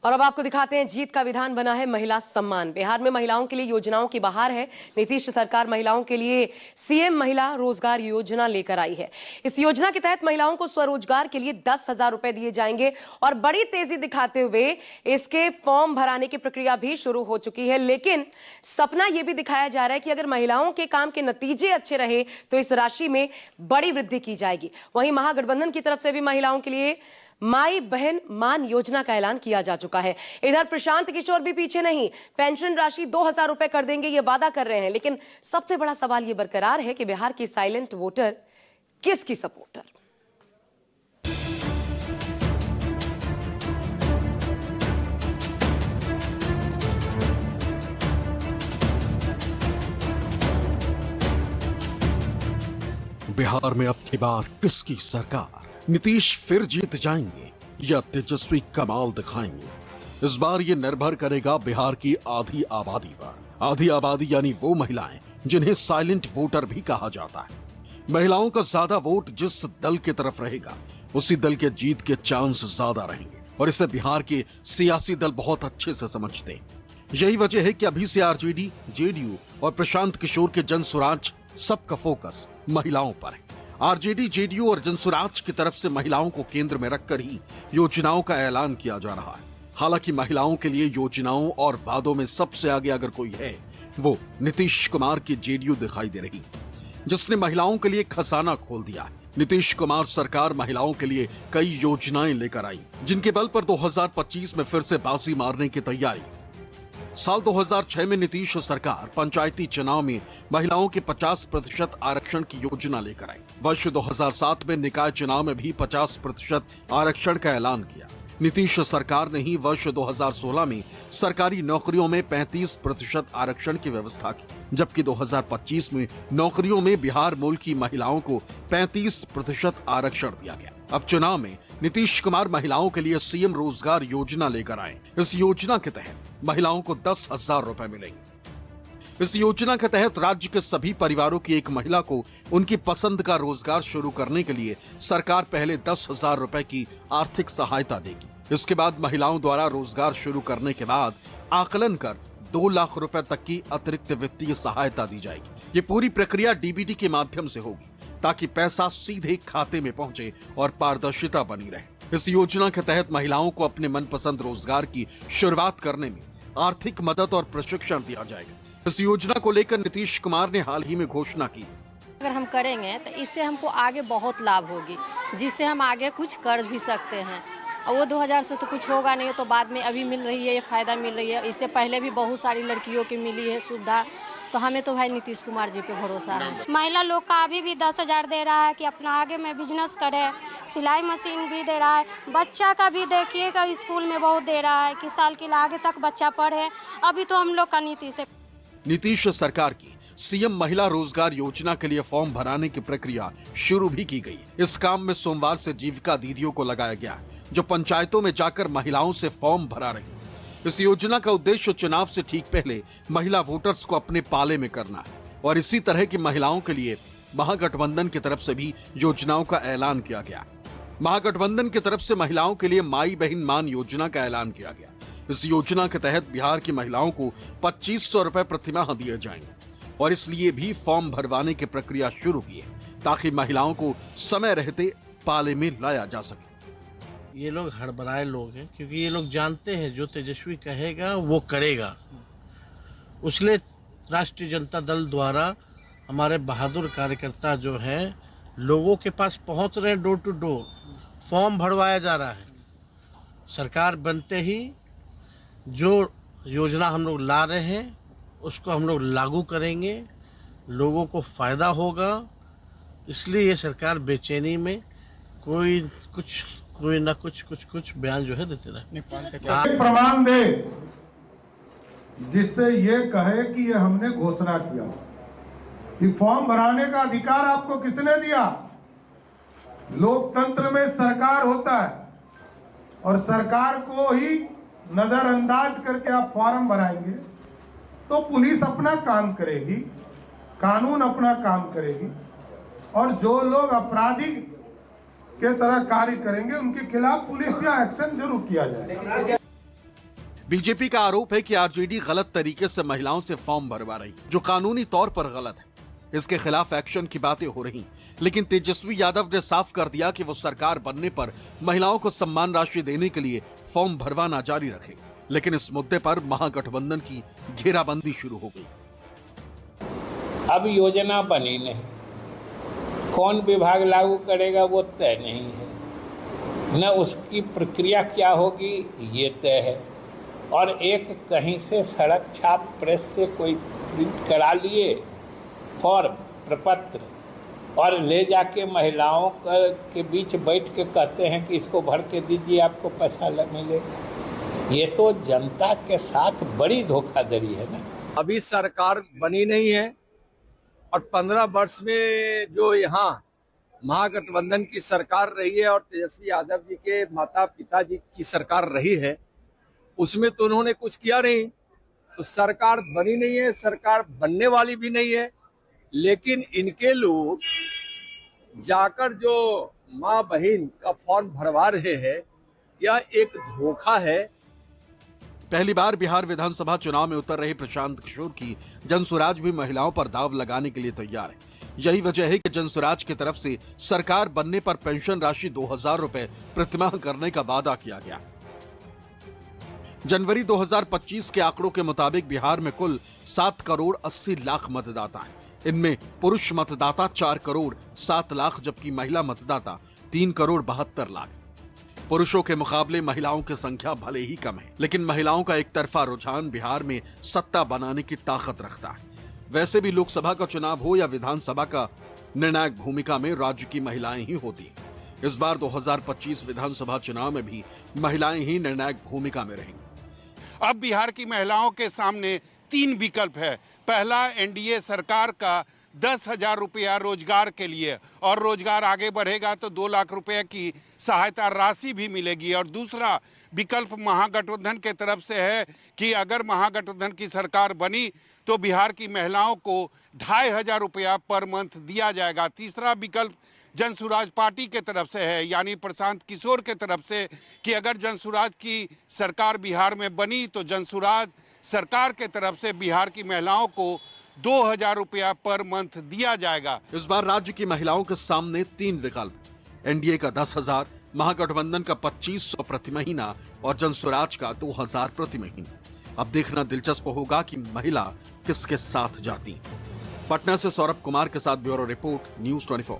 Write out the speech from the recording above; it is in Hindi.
और अब आपको दिखाते हैं जीत का विधान बना है महिला सम्मान। बिहार में महिलाओं के लिए योजनाओं की बहार है। नीतीश सरकार महिलाओं के लिए सीएम महिला रोजगार योजना लेकर आई है। इस योजना के तहत महिलाओं को स्वरोजगार के लिए 10,000 रुपए दिए जाएंगे और बड़ी तेजी दिखाते हुए इसके फॉर्म भराने की प्रक्रिया भी शुरू हो चुकी है। लेकिन सपना यह भी दिखाया जा रहा है कि अगर महिलाओं के काम के नतीजे अच्छे रहे तो इस राशि में बड़ी वृद्धि की जाएगी। वहीं महागठबंधन की तरफ से भी महिलाओं के लिए माई बहन मान योजना का ऐलान किया जा चुका है। इधर प्रशांत किशोर भी पीछे नहीं, पेंशन राशि 2,000 रुपए कर देंगे ये वादा कर रहे हैं। लेकिन सबसे बड़ा सवाल ये बरकरार है कि बिहार की साइलेंट वोटर किसकी सपोर्टर? बिहार में अब की बार किसकी सरकार? नीतीश फिर जीत जाएंगे या तेजस्वी कमाल दिखाएंगे? इस बार ये निर्भर करेगा बिहार की आधी आबादी पर। आधी आबादी यानी वो महिलाएं जिन्हें साइलेंट वोटर भी कहा जाता है। महिलाओं का ज्यादा वोट जिस दल की तरफ रहेगा उसी दल के जीत के चांस ज्यादा रहेंगे और इसे बिहार के सियासी दल बहुत अच्छे से समझते हैं। यही वजह है कि अभी से आरजेडी, जेडीयू और प्रशांत किशोर के जनसुराज सबका फोकस महिलाओं पर है। आरजेडी, जेडीयू और जनसुराज की तरफ से महिलाओं को केंद्र में रखकर ही योजनाओं का ऐलान किया जा रहा है। हालांकि महिलाओं के लिए योजनाओं और वादों में सबसे आगे अगर कोई है वो नीतीश कुमार की जेडीयू दिखाई दे रही, जिसने महिलाओं के लिए खजाना खोल दिया है। नीतीश कुमार सरकार महिलाओं के लिए कई योजनाएं लेकर आई, जिनके बल पर 2025 में फिर से बाजी मारने की तैयारी। साल 2006 में नीतीश सरकार पंचायती चुनाव में महिलाओं के 50% आरक्षण की योजना लेकर आई। वर्ष 2007 में निकाय चुनाव में भी 50% आरक्षण का ऐलान किया। नीतीश सरकार ने ही वर्ष 2016 में सरकारी नौकरियों में 35% आरक्षण की व्यवस्था की, जबकि 2025 में नौकरियों में बिहार मूल की महिलाओं को 35% आरक्षण दिया गया। अब चुनाव में नीतीश कुमार महिलाओं के लिए सीएम रोजगार योजना लेकर आए। इस योजना के तहत महिलाओं को 10,000 रुपए मिलेंगे। इस योजना के तहत राज्य के सभी परिवारों की एक महिला को उनकी पसंद का रोजगार शुरू करने के लिए सरकार पहले 10,000 रुपए की आर्थिक सहायता देगी। इसके बाद महिलाओं द्वारा रोजगार शुरू करने के बाद आकलन कर 2 लाख रुपए तक की अतिरिक्त वित्तीय सहायता दी जाएगी। ये पूरी प्रक्रिया डीबीटी के माध्यम से होगी ताकि पैसा सीधे खाते में पहुंचे और पारदर्शिता बनी रहे। इस योजना के तहत महिलाओं को अपने मनपसंद रोजगार की शुरुआत करने में आर्थिक मदद और प्रशिक्षण दिया जाएगा। इस योजना को लेकर नीतीश कुमार ने हाल ही में घोषणा की। अगर हम करेंगे तो इससे हमको आगे बहुत लाभ होगी, जिससे हम आगे कुछ कर भी सकते हैं। और वो 2000 से तो कुछ होगा नहीं, तो बाद में अभी मिल रही है, ये फायदा मिल रही है। इससे पहले भी बहुत सारी लड़कियों की मिली है सुविधा, तो हमें तो भाई नीतीश कुमार जी पे भरोसा है। महिला लोग का अभी भी 10,000 दे रहा है कि अपना आगे में बिजनेस करे। सिलाई मशीन भी दे रहा है। बच्चा का भी देखिएगा स्कूल में बहुत दे रहा है कि साल के आगे तक बच्चा पढ़े। अभी तो हम लोग का नीति से नीतीश सरकार की सीएम महिला रोजगार योजना के लिए फॉर्म भराने की प्रक्रिया शुरू भी की गई। इस काम में सोमवार से जीविका दीदियों को लगाया गया, जो पंचायतों में जाकर महिलाओं से फॉर्म भरा रही। इस योजना का उद्देश्य चुनाव से ठीक पहले महिला वोटर्स को अपने पाले में करना है और इसी तरह की महिलाओं के लिए महागठबंधन की तरफ से भी योजनाओं का ऐलान किया गया। महागठबंधन की तरफ से महिलाओं के लिए माई बहन मान योजना का ऐलान किया गया। इस योजना के तहत बिहार की महिलाओं को 2500 रुपए प्रतिमाह दिए जाएंगे और इसलिए भी फॉर्म भरवाने की प्रक्रिया शुरू की है ताकि महिलाओं को समय रहते पाले में लाया जा सके। ये लोग हड़बड़ाए लोग हैं, क्योंकि ये लोग जानते हैं जो तेजस्वी कहेगा वो करेगा। उसलिए राष्ट्रीय जनता दल द्वारा हमारे बहादुर कार्यकर्ता जो हैं लोगों के पास पहुंच रहे हैं, डोर टू डोर फॉर्म भरवाया जा रहा है। सरकार बनते ही जो योजना हम लोग ला रहे हैं उसको हम लोग लागू करेंगे, लोगों को फायदा होगा। इसलिए ये सरकार बेचैनी में कोई ना कुछ बयान जो है देते रहे। प्रमाण दे जिससे ये कहे कि ये हमने घोषणा किया कि फॉर्म भराने का अधिकार आपको किसने दिया? लोकतंत्र में सरकार होता है और सरकार को ही नजरअंदाज करके आप फॉर्म भराएंगे तो पुलिस अपना काम करेगी, कानून अपना काम करेगी और जो लोग आपराधिक के तरह कार्य करेंगे उनके खिलाफ पुलिस या एक्शन जरूर किया जाए। बीजेपी का आरोप है कि आरजेडी गलत तरीके से महिलाओं से फॉर्म भरवा रही, जो कानूनी तौर पर गलत है। इसके खिलाफ एक्शन की बातें हो रही, लेकिन तेजस्वी यादव ने साफ कर दिया कि वो सरकार बनने पर महिलाओं को सम्मान राशि देने के लिए फॉर्म भरवाना जारी रखेंगे। लेकिन इस मुद्दे पर महागठबंधन की घेराबंदी शुरू हो गई। अब योजना बनी नहीं, कौन विभाग लागू करेगा वो तय नहीं है, न उसकी प्रक्रिया क्या होगी ये तय है। और एक कहीं से सड़क छाप प्रेस से कोई प्रिंट करा लिए फॉर्म प्रपत्र और ले जाके महिलाओं के बीच बैठ के कहते हैं कि इसको भर के दीजिए आपको पैसा मिलेगा। ये तो जनता के साथ बड़ी धोखाधड़ी है ना। अभी सरकार बनी नहीं है और 15 वर्ष में जो यहाँ महागठबंधन की सरकार रही है और तेजस्वी यादव जी के माता पिता जी की सरकार रही है, उसमें तो उन्होंने कुछ किया नहीं। तो सरकार बनी नहीं है, सरकार बनने वाली भी नहीं है। लेकिन इनके लोग जाकर जो माँ बहन का फॉर्म भरवा रहे हैं, यह एक धोखा है। पहली बार बिहार विधानसभा चुनाव में उतर रहे प्रशांत किशोर की जनसुराज भी महिलाओं पर दाव लगाने के लिए तैयार है। यही वजह है कि जनसुराज की तरफ से सरकार बनने पर पेंशन राशि 2000 रुपए प्रतिमाह करने का वादा किया गया। जनवरी 2025 के आंकड़ों के मुताबिक बिहार में कुल 7 करोड़ 80 लाख मतदाता हैं। इनमें पुरुष मतदाता 4 करोड़ 7 लाख, जबकि महिला मतदाता 3 करोड़ 72 लाख। पुरुषों के मुकाबले महिलाओं की संख्या भले ही कम है, लेकिन महिलाओं का एक तरफा रुझान बिहार में सत्ता बनाने की ताकत रखता है। वैसे भी लोकसभा का चुनाव हो या विधानसभा का, निर्णायक भूमिका में राज्य की महिलाएं ही होती हैं। इस बार 2025 विधानसभा चुनाव में भी महिलाएं ही निर्णायक भूमिका में रहेंगी। अब बिहार की महिलाओं के सामने 3 विकल्प है। पहला, एनडीए सरकार का 10,000 रुपया रोजगार के लिए, और रोजगार आगे बढ़ेगा तो 2 लाख रुपए की सहायता राशि भी मिलेगी। और दूसरा विकल्प महागठबंधन के तरफ से है कि अगर महागठबंधन की सरकार बनी तो बिहार की महिलाओं को 2,500 रुपया पर मंथ दिया जाएगा। तीसरा विकल्प जनसुराज पार्टी के तरफ से है, यानी प्रशांत किशोर के तरफ से, कि अगर जनसुराज की सरकार बिहार में बनी तो जनसुराज सरकार के तरफ से बिहार की महिलाओं को 2,000 रुपया पर मंथ दिया जाएगा। इस बार राज्य की महिलाओं के सामने 3 विकल्प, एनडीए का 10,000, महागठबंधन का 2500 प्रति महीना और जनसुराज का 2,000 प्रति महीना। अब देखना दिलचस्प होगा कि महिला किसके साथ जाती। पटना से सौरभ कुमार के साथ ब्यूरो रिपोर्ट, न्यूज़ 24।